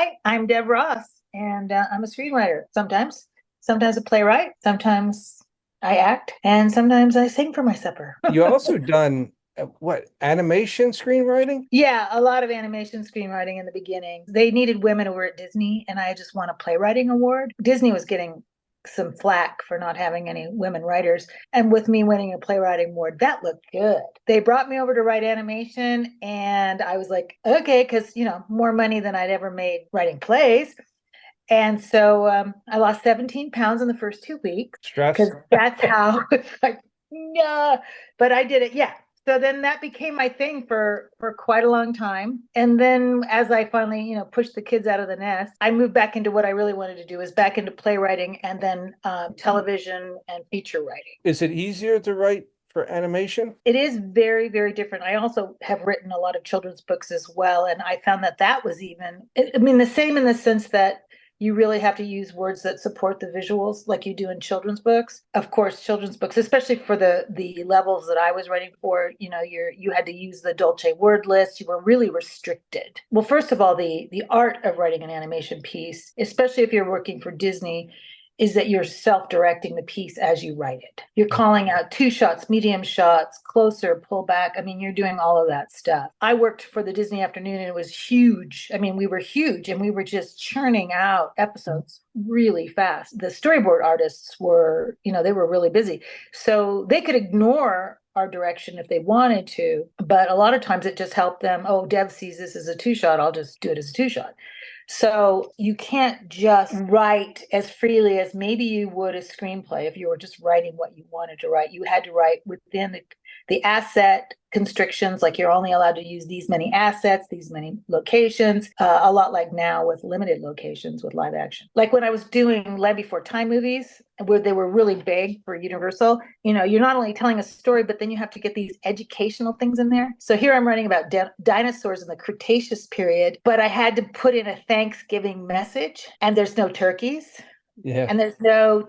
Hi, I'm Deb Ross, and I'm a screenwriter. Sometimes a playwright, sometimes I act, and sometimes I sing for my supper. You also done what, animation screenwriting? Yeah, a lot of animation screenwriting in the beginning. They needed women over at Disney, and I just won a playwriting award. Disney was getting some flack for not having any women writers. And with me winning a playwriting award, that looked good. They brought me over to write animation, and I was like, okay, because, more money than I'd ever made writing plays. And so I lost 17 pounds in the first 2 weeks because Stress? that's how it's like, no, but I did it. Yeah. So then that became my thing for quite a long time. And then as I finally, pushed the kids out of the nest, I moved back into what I really wanted to do is back into playwriting and then television and feature writing. Is it easier to write for animation? It is very, very different. I also have written a lot of children's books as well. And I found that that was even, I mean, the same in the sense that you really have to use words that support the visuals like you do in children's books. Of course, children's books, especially for the levels that I was writing for, you had to use the Dolce word list. You were really restricted. Well, first of all, the art of writing an animation piece, especially if you're working for Disney, is that you're self-directing the piece as you write it. You're calling out two shots, medium shots, closer, pull back. I mean, you're doing all of that stuff. I worked for the Disney Afternoon and it was huge. I mean, we were huge and we were just churning out episodes really fast. The storyboard artists were, they were really busy. So they could ignore our direction if they wanted to, but a lot of times it just helped them. Oh, Deb sees this as a two shot. I'll just do it as a two shot. So you can't just write as freely as maybe you would a screenplay if you were just writing what you wanted to write. You had to write within the asset constrictions, like you're only allowed to use these many assets, these many locations, a lot like now with limited locations with live action. Like when I was doing Land Before Time movies, where they were really big for Universal, you're not only telling a story, but then you have to get these educational things in there. So here I'm writing about dinosaurs in the Cretaceous period, but I had to put in a Thanksgiving message, and there's no turkeys. Yeah. And there's no,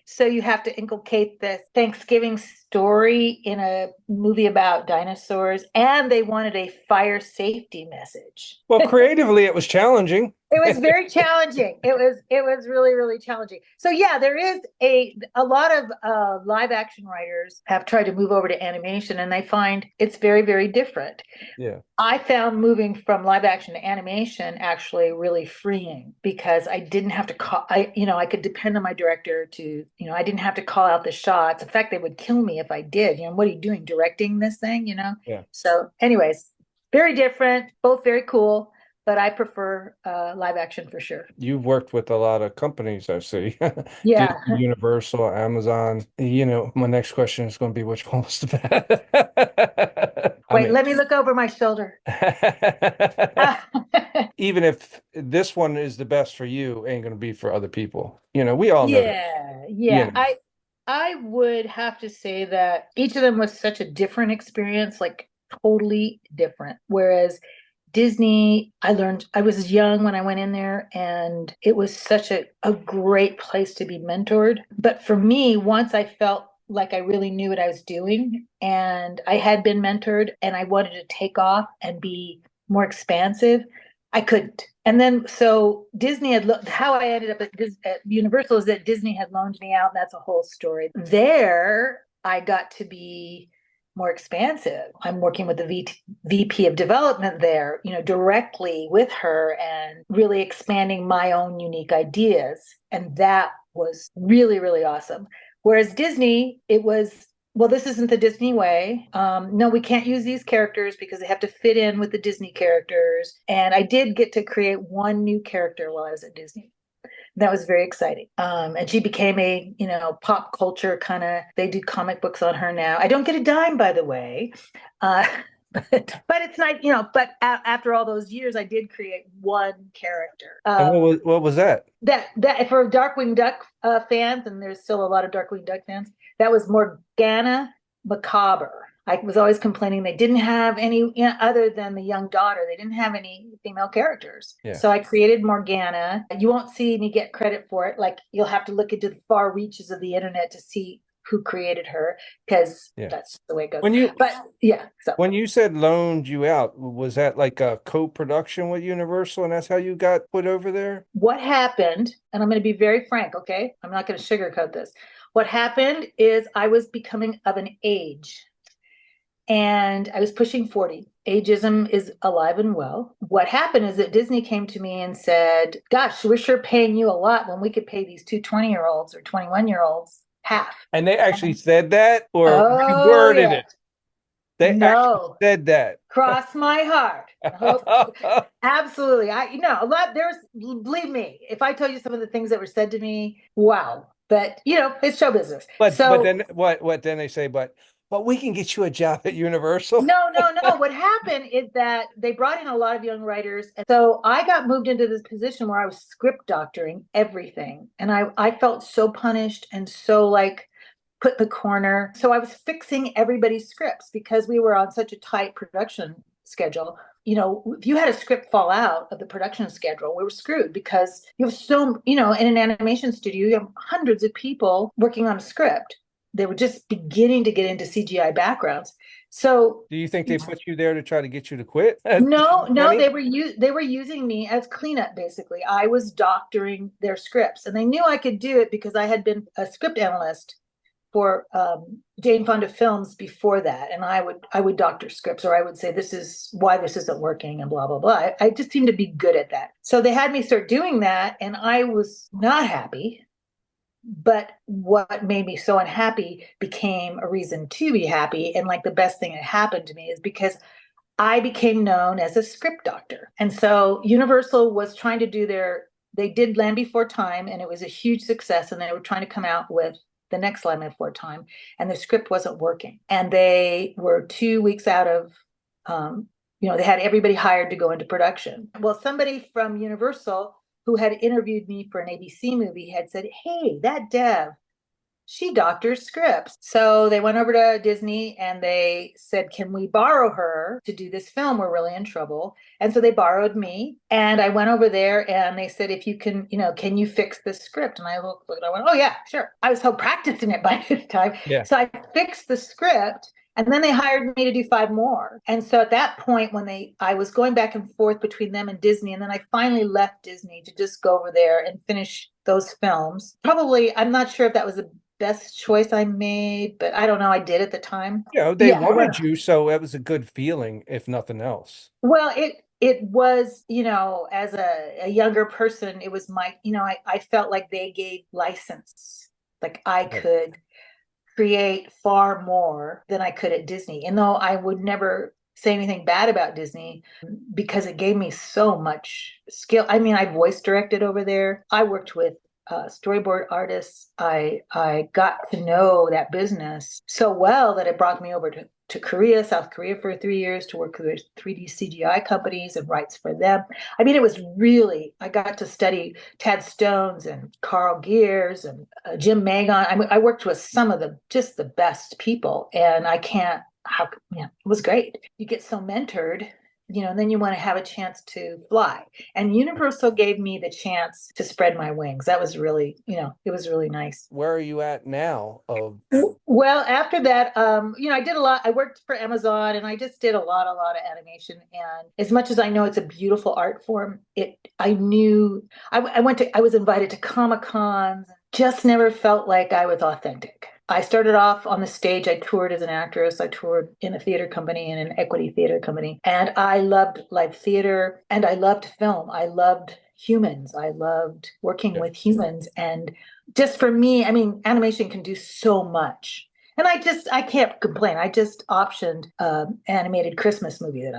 so you have to inculcate the Thanksgiving story in a movie about dinosaurs, and they wanted a fire safety message. Well, creatively, it was challenging. It was very challenging. It was really, really challenging. So yeah, there is a lot of live action writers have tried to move over to animation, and they find it's very, very different. Yeah. I found moving from live action to animation actually really freeing because I didn't have to I could depend on my director to, I didn't have to call out the shots. In fact, they would kill me if I did. What are you doing directing this thing? Yeah. So, anyways, very different, both very cool, but I prefer live action for sure. You've worked with a lot of companies, I see. Disney, Yeah. Universal, Amazon. My next question is going to be which one was the best? I Wait, mean, let me look over my shoulder. even if this one is the best for you, ain't going to be for other people. We all know that. Yeah, You yeah. know, I would have to say that each of them was such a different experience, like totally different. Whereas Disney, I was young when I went in there, and it was such a great place to be mentored. But for me, once I felt like I really knew what I was doing and I had been mentored and I wanted to take off and be more expansive, I couldn't. And then so Disney how I ended up at Universal is that Disney had loaned me out. And that's a whole story. There, I got to be more expansive. I'm working with the VP of development there, directly with her and really expanding my own unique ideas. And that was really, really awesome. Whereas Disney, it was, well, this isn't the Disney way. No, we can't use these characters because they have to fit in with the Disney characters. And I did get to create one new character while I was at Disney. That was very exciting. And she became a, pop culture kind of, they do comic books on her now. I don't get a dime, by the way. Uh, but it's not, after all those years, I did create one character. and what was that? That for Darkwing Duck fans, and there's still a lot of Darkwing Duck fans, that was Morgana Macabre. I was always complaining they didn't have any, other than the young daughter, they didn't have any female characters. Yeah. So I created Morgana. You won't see me get credit for it. Like you'll have to look into the far reaches of the internet to see who created her, because Yeah. that's the way it goes. When you But yeah, so when you said loaned you out, was that like a co-production with Universal and that's how you got put over there? what happened, and I'm going to be very frank, okay? I'm not going to sugarcoat this. What happened is I was becoming of an age and I was pushing 40. Ageism is alive and well. What happened is that Disney came to me and said, gosh, we're sure paying you a lot when we could pay these two 20-year-olds or 21-year-olds half. And they actually said that or Oh, reworded yeah. it? They actually No, said that. cross my heart. I hope absolutely. A lot there's believe me, if I tell you some of the things that were said to me, wow. But it's show business. But So then what then they say, but we can get you a job at Universal. no, no, no. What happened is that they brought in a lot of young writers. And so I got moved into this position where I was script doctoring everything. And I felt so punished and so like put in the corner. So I was fixing everybody's scripts because we were on such a tight production schedule. If you had a script fall out of the production schedule, we were screwed because you have in an animation studio, you have hundreds of people working on a script. They were just beginning to get into CGI backgrounds. So Do you think they put you there to try to get you to quit? no, no, Money? they were using me as cleanup basically. I was doctoring their scripts, and they knew I could do it because I had been a script analyst for Jane Fonda films before that, and I would doctor scripts, or I would say this is why this isn't working, and blah blah blah. I just seemed to be good at that, so they had me start doing that, and I was not happy. But what made me so unhappy became a reason to be happy, and like the best thing that happened to me is because I became known as a script doctor. And so Universal was trying to they did Land Before Time, and it was a huge success. And they were trying to come out with the next Land Before Time, and the script wasn't working. And they were 2 weeks out of, they had everybody hired to go into production. Well, somebody from Universal who had interviewed me for an ABC movie had said, hey, that Dev, she doctors scripts. So they went over to Disney and they said, can we borrow her to do this film? We're really in trouble. And so they borrowed me. And I went over there and they said, if you can, can you fix this script? And I looked and I went, oh, yeah, sure. I was so practiced in it by this time. Yeah. So I fixed the script. And then they hired me to do 5 more. And so at that point, I was going back and forth between them and Disney. And then I finally left Disney to just go over there and finish those films. Probably, I'm not sure if that was the best choice I made, but I don't know. I did at the time. They Yeah. wanted you, so it was a good feeling, if nothing else. Well, it was, as a younger person, it was I felt like they gave license. Like I Right. could create far more than I could at Disney. And though I would never say anything bad about Disney because it gave me so much skill. I mean, I voice directed over there. I worked with storyboard artists. I got to know that business so well that it brought me over to Korea, South Korea for 3 years to work with 3D CGI companies and rights for them. I mean, it was really, I got to study Tad Stones and Carl Gears and Jim Magon. I worked with some of just the best people, and it was great. You get so mentored, and then you want to have a chance to fly. And Universal gave me the chance to spread my wings. That was really, it was really nice. Where are you at now of Well, after that, I did a lot. I worked for Amazon and I just did a lot of animation. And as much as I know it's a beautiful art form, I was invited to Comic Cons, just never felt like I was authentic. I started off on the stage. I toured as an actress. I toured in a theater company and an equity theater company. And I loved live theater and I loved film. I loved humans. I loved working yeah. with humans. And just for me, I mean, animation can do so much. And I can't complain. I just optioned an animated Christmas movie that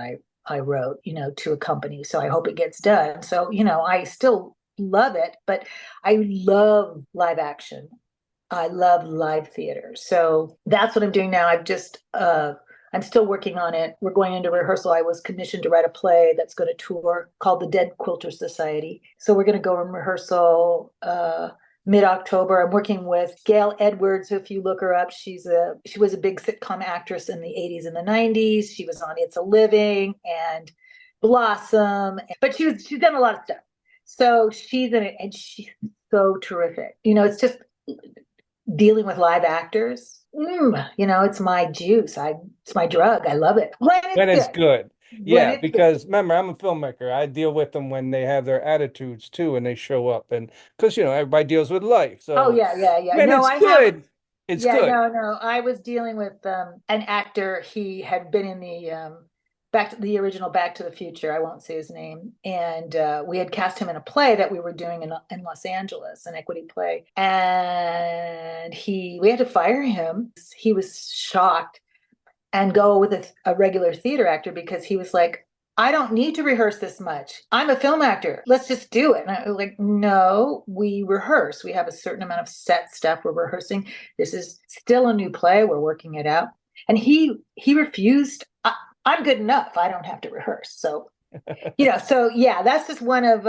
I wrote, to a company. So I hope it gets done. So, I still love it, but I love live action. I love live theater. So that's what I'm doing now. I'm still working on it. We're going into rehearsal. I was commissioned to write a play that's going to tour called The Dead Quilter Society. So we're going to go in rehearsal mid-October. I'm working with Gail Edwards. If you look her up, she was a big sitcom actress in the 80s and the 90s. She was on It's a Living and Blossom, but she's done a lot of stuff. So she's in it and she's so terrific. It's just dealing with live actors, it's my juice. It's my drug. I love it when it's When it's good. good. When Yeah, it's good. because remember, I'm a filmmaker. I deal with them when they have their attitudes too, and they show up. And because, everybody deals with life. Oh So yeah, yeah, yeah. when No, it's I have. good, it's Yeah, good. no, no. I was dealing with an actor. He had been in the back to the original Back to the Future. I won't say his name. And we had cast him in a play that we were doing in Los Angeles, an equity play. And we had to fire him. He was shocked and go with a regular theater actor because he was like, I don't need to rehearse this much. I'm a film actor. Let's just do it. And I was like, no, we rehearse. We have a certain amount of set stuff we're rehearsing. This is still a new play. We're working it out. And he refused. I'm good enough. I don't have to rehearse. So yeah, that's just one of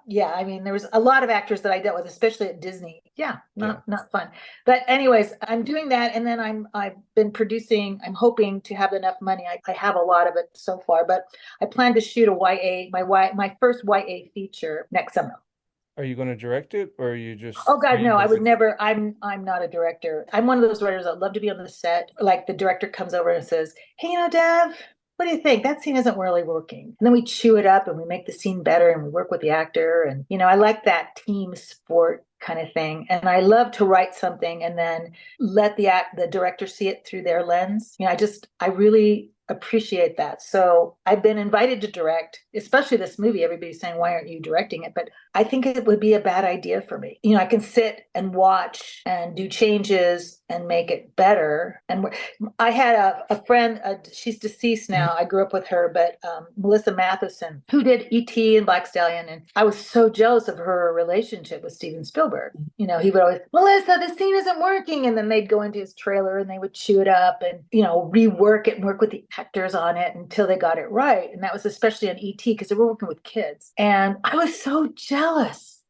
yeah, I mean there was a lot of actors that I dealt with, especially at Disney. Yeah, Yeah. not fun. But anyways, I'm doing that and then I've been producing, I'm hoping to have enough money. I have a lot of it so far, but I plan to shoot a my first YA feature next summer. Are you going to direct it or are you just Oh God, no, seeing I it? would never. I'm not a director. I'm one of those writers that love to be on the set. Like the director comes over and says, "Hey, Dev, what do you think? That scene isn't really working." And then we chew it up and we make the scene better and we work with the actor. And I like that team sport kind of thing. And I love to write something and then let the director see it through their lens. I really appreciate that. So I've been invited to direct, especially this movie. Everybody's saying, why aren't you directing it? But I think it would be a bad idea for me. I can sit and watch and do changes and make it better. And I had a friend, she's deceased now. I grew up with her, but Melissa Matheson, who did E.T. and Black Stallion. And I was so jealous of her relationship with Steven Spielberg. He would always, Melissa, this scene isn't working. And then they'd go into his trailer and they would chew it up and, rework it and work with the actors on it until they got it right. And that was especially on E.T. because they were working with kids. And I was so jealous.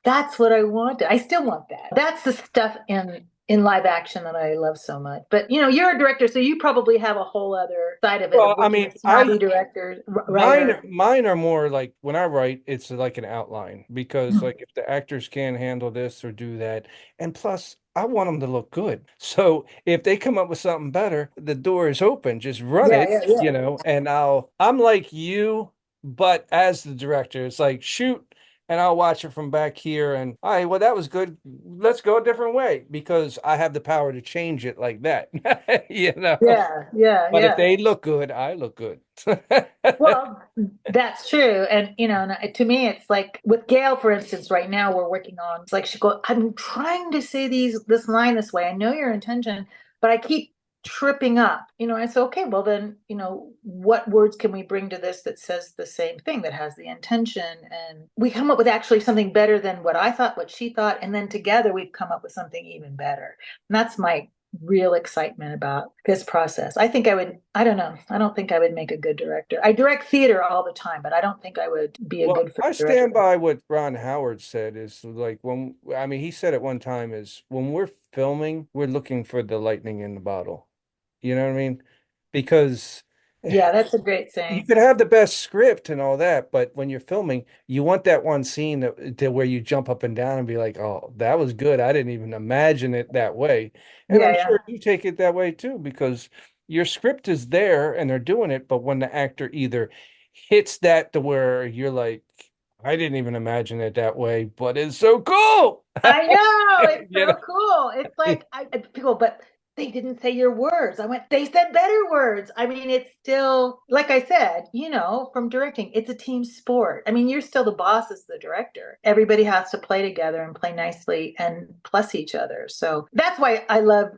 That's what I wanted. I still want that. That's the stuff in live action that I love so much. But you're a director, so you probably have a whole other side of it of Well, I working mean, with snobby directors, mine writer. mine are more like when I write, it's like an outline because like if the actors can't handle this or do that, and plus I want them to look good. So if they come up with something better, the door is open. Just run Yeah, it, yeah, yeah. and I'm like you, but as the director, it's like shoot. And I'll watch it from back here and all right, well, that was good. Let's go a different way because I have the power to change it like that. You know. Yeah, yeah, But if yeah. they look good, I look good. Well, that's true. And, to me, it's like with Gail, for instance, right now we're working on, it's like she go, I'm trying to say this line this way. I know your intention, but I keep tripping up. I say, okay, well then, what words can we bring to this that says the same thing, that has the intention? And we come up with actually something better than what I thought, what she thought. And then together we've come up with something even better. And that's my real excitement about this process. I don't know. I don't think I would make a good director. I direct theater all the time, but I don't think I would be a Well, good film I director. stand by what Ron Howard said is like when I mean he said at one time is when we're filming, we're looking for the lightning in the bottle. You know what I mean? Because Yeah, that's a great you saying. could have the best script and all that, but when you're filming, you want that one scene to where you jump up and down and be like, "Oh, that was good. I didn't even imagine it that way." And Yeah, I'm yeah. sure you take it that way too, because your script is there and they're doing it, but when the actor either hits that to where you're like, "I didn't even imagine it that way, but it's so cool." I know. It's You so cool. It's know? like people, but they didn't say your words. I went, they said better words. I mean, it's still, like I said, from directing, it's a team sport. I mean, you're still the boss as the director. Everybody has to play together and play nicely and plus each other. So that's why I love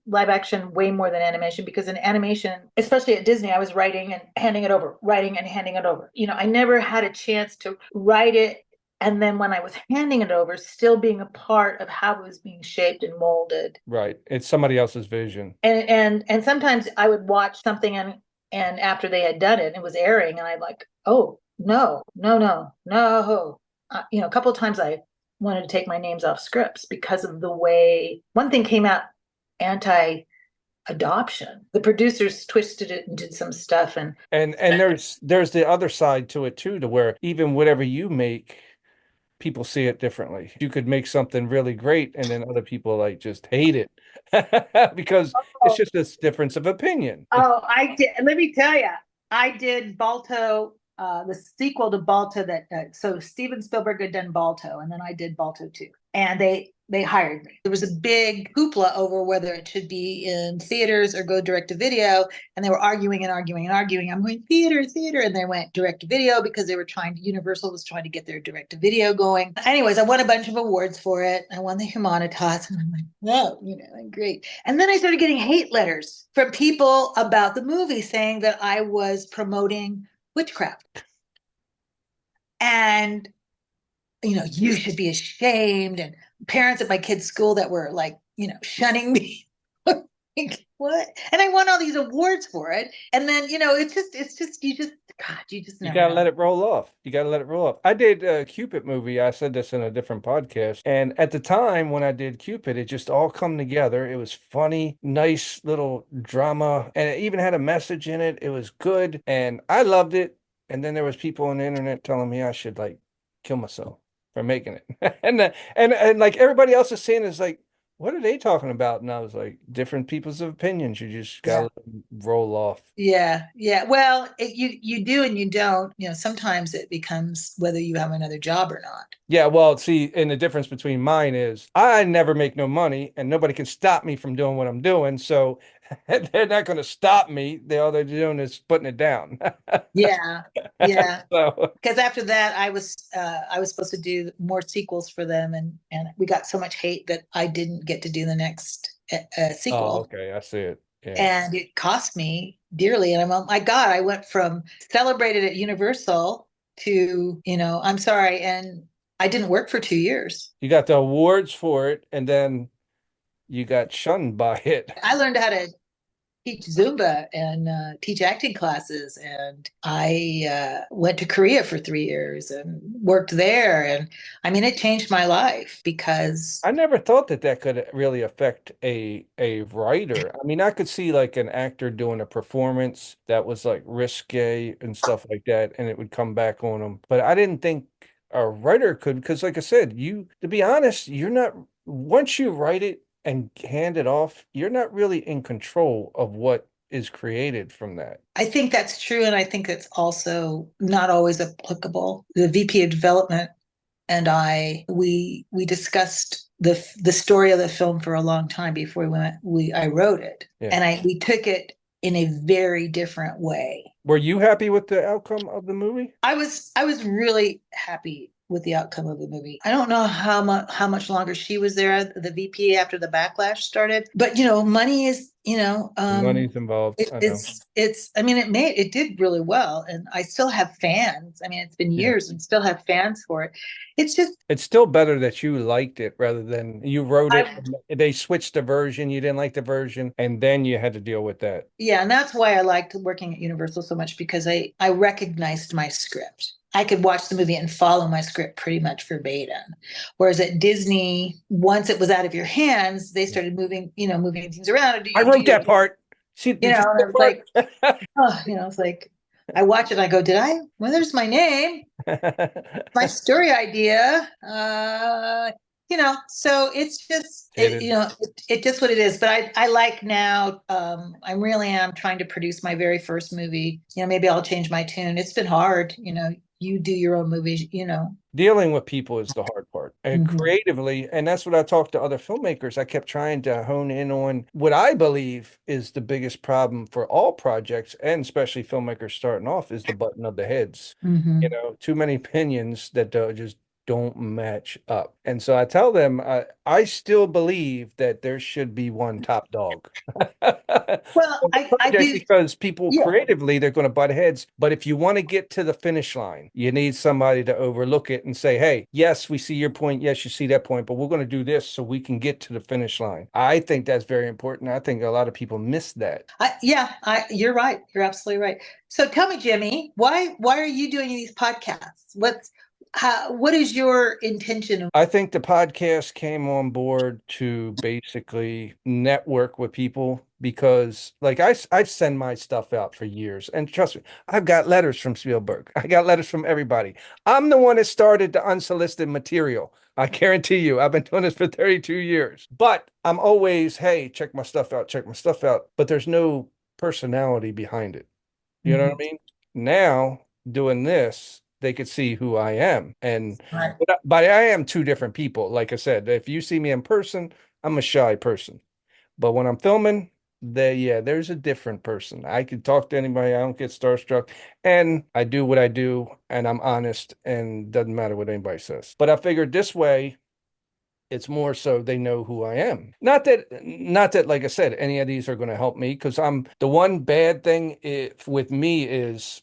live action way more than animation, because in animation, especially at Disney, I was writing and handing it over, writing and handing it over. I never had a chance to write it and then when I was handing it over, still being a part of how it was being shaped and molded. Right. It's somebody else's vision. And sometimes I would watch something and after they had done it and it was airing and I'd like, oh no, no, no, no. A couple of times I wanted to take my names off scripts because of the way one thing came out anti adoption. The producers twisted it and did some stuff And there's the other side to it too, to where even whatever you make, people see it differently. You could make something really great and then other people like just hate it because it's Oh, just this difference of opinion. I did. Let me tell you, I did Balto, the sequel to Balto. So Steven Spielberg had done Balto, and then I did Balto too. And they hired me. There was a big hoopla over whether it should be in theaters or go direct to video, and they were arguing and arguing and arguing. I'm going theater, theater, and they went direct to video because they were trying to. Universal was trying to get their direct to video going. Anyways, I won a bunch of awards for it. I won the Humanitas, and I'm like, whoa, great. And then I started getting hate letters from people about the movie saying that I was promoting witchcraft. And you should be ashamed. And parents at my kid's school that were like, shunning me. Like, what? And I won all these awards for it. And then, God, you just You never gotta know. let it roll off. You gotta let it roll off. I did a Cupid movie. I said this in a different podcast. And at the time when I did Cupid, it just all come together. It was funny, nice little drama, and it even had a message in it. It was good, and I loved it. And then there was people on the internet telling me I should like kill myself for making it. And like everybody else is saying is like, what are they talking about? And I was like, different people's opinions. You just gotta Yeah. let them roll off. Yeah, yeah. Well, you do and you don't. Sometimes it becomes whether you have another job or not. Yeah, well, see, and the difference between mine is I never make no money and nobody can stop me from doing what I'm doing. So they're not going to stop me. All they're doing is putting it down. Yeah, yeah. So, Because after that, I was supposed to do more sequels for them, and we got so much hate that I didn't get to do the next oh, sequel, okay, I see it. Yeah. and it cost me dearly. And I'm, oh my God, I went from celebrated at Universal to, I'm sorry, and I didn't work for 2 years. You got the awards for it, and then you got shunned by it. I learned how to teach Zumba and teach acting classes. And I went to Korea for 3 years and worked there. And I mean, it changed my life because, I never thought that that could really affect a writer. I mean, I could see like an actor doing a performance that was like risque and stuff like that, and it would come back on them. But I didn't think a writer could, because like I said, to be honest, you're not, once you write it and hand it off, you're not really in control of what is created from that. I think that's true. And I think it's also not always applicable. The VP of development and we discussed the story of the film for a long time before I wrote it. Yeah. And we took it in a very different way. Were you happy with the outcome of the movie? I was really happy with the outcome of the movie. I don't know how much longer she was there, the VP, after the backlash started, but money is, The money's involved. I know. it's I mean it did really well, and I still have fans. I mean, it's been Yeah. years and still have fans for it. It's just It's still better that you liked it rather than you wrote it. I They switched the version, you didn't like the version, and then you had to deal with that. Yeah, and that's why I liked working at Universal so much, because I recognized my script. I could watch the movie and follow my script pretty much verbatim. Whereas at Disney, once it was out of your hands, they started moving things around. I wrote that part. See, You did know, you see and that it's like, oh, it's like I watch it and I go, did I? Well, there's my name, part? my story idea. So it's just It is. it just what it is. But I like now. I really am trying to produce my very first movie. Maybe I'll change my tune. It's been hard. You do your own movies. Dealing with people is the hard part. And Mhm. creatively, and that's what I talked to other filmmakers. I kept trying to hone in on what I believe is the biggest problem for all projects, and especially filmmakers starting off, is the button of the heads. Mhm. Too many opinions that just don't match up. And so I tell them, I still believe that there should be one top dog. Well, On the I project, do. because people Yeah. creatively, they're going to butt heads. But if you want to get to the finish line, you need somebody to overlook it and say, hey, yes, we see your point. Yes, you see that point, but we're going to do this so we can get to the finish line. I think that's very important. I think a lot of people miss that. Yeah. You're right. You're absolutely right. So tell me, Jimmy, why are you doing these podcasts? What is your intention? I think the podcast came on board to basically network with people because like I send my stuff out for years, and trust me, I've got letters from Spielberg. I got letters from everybody. I'm the one that started the unsolicited material. I guarantee you, I've been doing this for 32 years. But I'm always, hey, check my stuff out, check my stuff out. But there's no personality behind it. You know what I Mhm. mean? Now doing this, they could see who I am. And Right. but I am two different people. Like I said, if you see me in person, I'm a shy person. But when I'm filming, yeah, there's a different person. I can talk to anybody. I don't get starstruck. And I do what I do, and I'm honest, and doesn't matter what anybody says. But I figured this way, it's more so they know who I am. Not that, like I said, any of these are going to help me because I'm the one bad thing with me is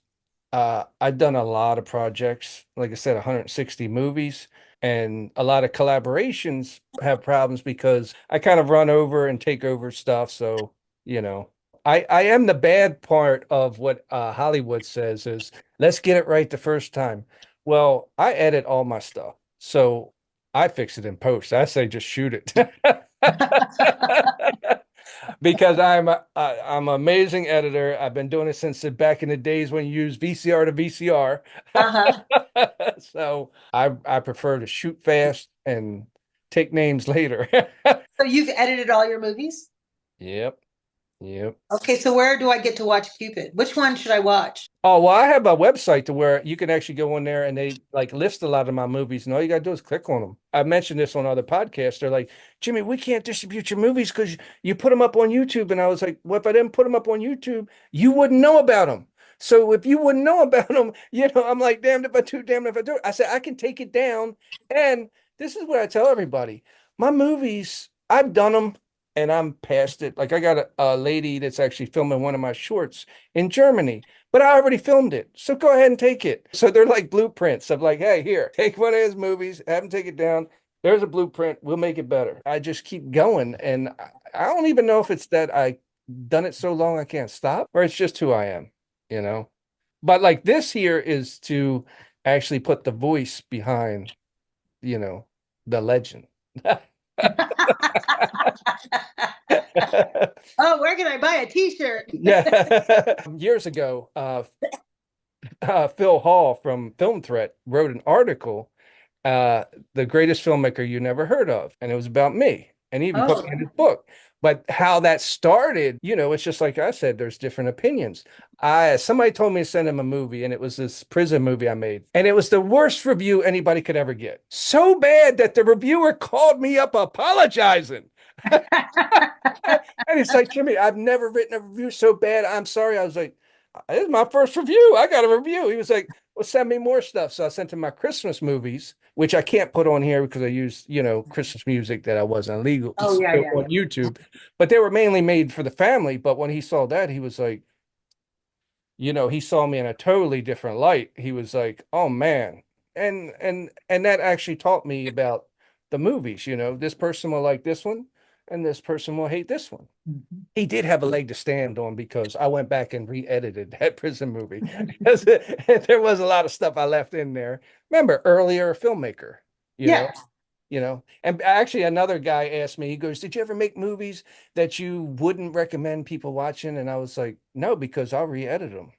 I've done a lot of projects, like I said, 160 movies, and a lot of collaborations have problems because I kind of run over and take over stuff. So, you know, I am the bad part of what Hollywood says is let's get it right the first time. Well, I edit all my stuff. So I fix it in post. I say just shoot it. Because I'm an amazing editor. I've been doing it since back in the days when you used VCR to VCR. Uh-huh. So I prefer to shoot fast and take names later. So you've edited all your movies? Yep, yep. Okay, so where do I get to watch Cupid? Which one should I watch? Oh, well, I have a website to where you can actually go in there and they like list a lot of my movies, and all you gotta do is click on them. I mentioned this on other podcasts. They're like, Jimmy, we can't distribute your movies because you put them up on YouTube. And I was like, well, if I didn't put them up on YouTube, you wouldn't know about them. So if you wouldn't know about them, I'm like, damned if I do, damned if I do. I said, I can take it down. And this is what I tell everybody. My movies, I've done them and I'm past it. Like I got a lady that's actually filming one of my shorts in Germany, but I already filmed it. So go ahead and take it. So they're like blueprints of like, hey, here, take one of his movies, have him take it down. There's a blueprint. We'll make it better. I just keep going. And I don't even know if it's that I done it so long I can't stop or it's just who I am, you know? But like this here is to actually put the voice behind, you know, the legend. Oh, where can I buy a t-shirt? Yeah. Years ago, Phil Hall from Film Threat wrote an article, uh, the greatest filmmaker you never heard of, and it was about me. And he even put me in Oh, his book. But how that started, it's just like I said, there's different opinions. Somebody told me to send him a movie, and it was this prison movie I made, and it was the worst review anybody could ever get. So bad that the reviewer called me up apologizing. And it's like, Jimmy, I've never written a review so bad. I'm sorry. I was like, this is my first review. I got a review. He was like, well, send me more stuff. So I sent him my Christmas movies, which I can't put on here because I used, Christmas music that I wasn't illegal oh yeah, yeah, on yeah. YouTube. But they were mainly made for the family. But when he saw that, he was like, he saw me in a totally different light. He was like, "Oh man." And that actually taught me about the movies, this person will like this one and this person will hate this one. Mhm. He did have a leg to stand on because I went back and re-edited that prison movie because there was a lot of stuff I left in there. Remember, earlier filmmaker, you know, Yeah. and actually another guy asked me, he goes, "Did you ever make movies that you wouldn't recommend people watching?" And I was like, "No, because I'll re-edit them."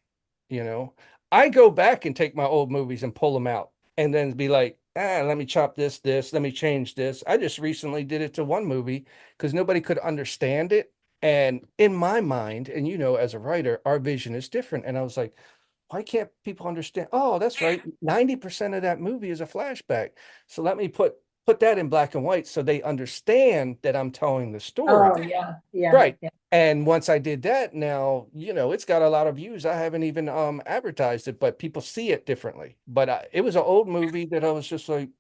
You know, I go back and take my old movies and pull them out and then be like, let me chop this, let me change this. I just recently did it to one movie because nobody could understand it. And in my mind, and as a writer, our vision is different. And I was like, why can't people understand? Oh, that's right. 90% of that movie is a flashback. So let me put that in black and white so they understand that I'm telling the story. Oh yeah, yeah, Right. yeah. And once I did that, now, it's got a lot of views. I haven't even advertised it, but people see it differently. But it was an old movie that I was just like,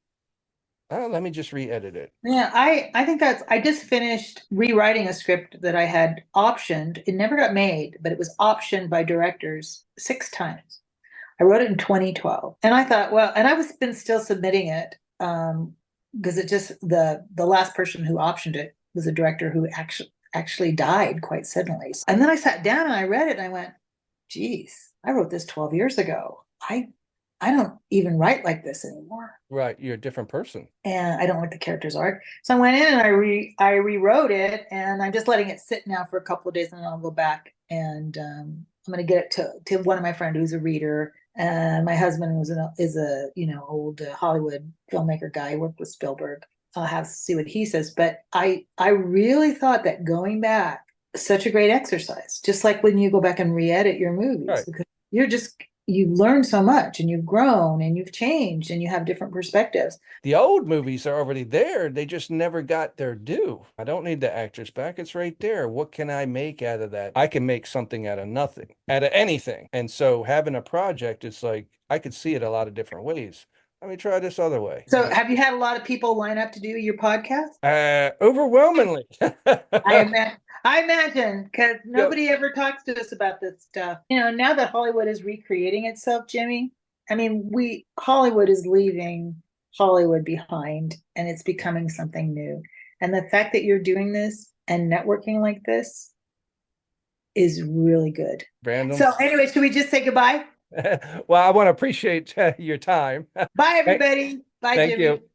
oh, let me just re-edit it. Yeah, I think I just finished rewriting a script that I had optioned. It never got made, but it was optioned by directors 6 times. I wrote it in 2012. And I thought, well, and I was been still submitting it because it just the last person who optioned it was a director who actually died quite suddenly. And then I sat down and I read it and I went, geez, I wrote this 12 years ago. I don't even write like this anymore. Right. You're a different person. And I don't like the character's arc. So I went in and I rewrote it, and I'm just letting it sit now for a couple of days, and then I'll go back and I'm going to get it to one of my friends who's a reader. And my husband is a old Hollywood filmmaker guy. He worked with Spielberg. I'll have to see what he says. But I really thought that going back, such a great exercise. Just like when you go back and re-edit your movies, Right. because you've learned so much and you've grown and you've changed and you have different perspectives. The old movies are already there. They just never got their due. I don't need the actors back. It's right there. What can I make out of that? I can make something out of nothing, out of anything. And so having a project, it's like I could see it a lot of different ways. Let me try this other way. So have you had a lot of people line up to do your podcast? Overwhelmingly. I imagine, because Yep. nobody ever talks to us about this stuff. Now that Hollywood is recreating itself, Jimmy, I mean, Hollywood is leaving Hollywood behind and it's becoming something new. And the fact that you're doing this and networking like this is really good. Random. So anyway, should we just say goodbye? Well, I want to appreciate your time. Bye, Thank everybody. Bye, thank Jimmy. you.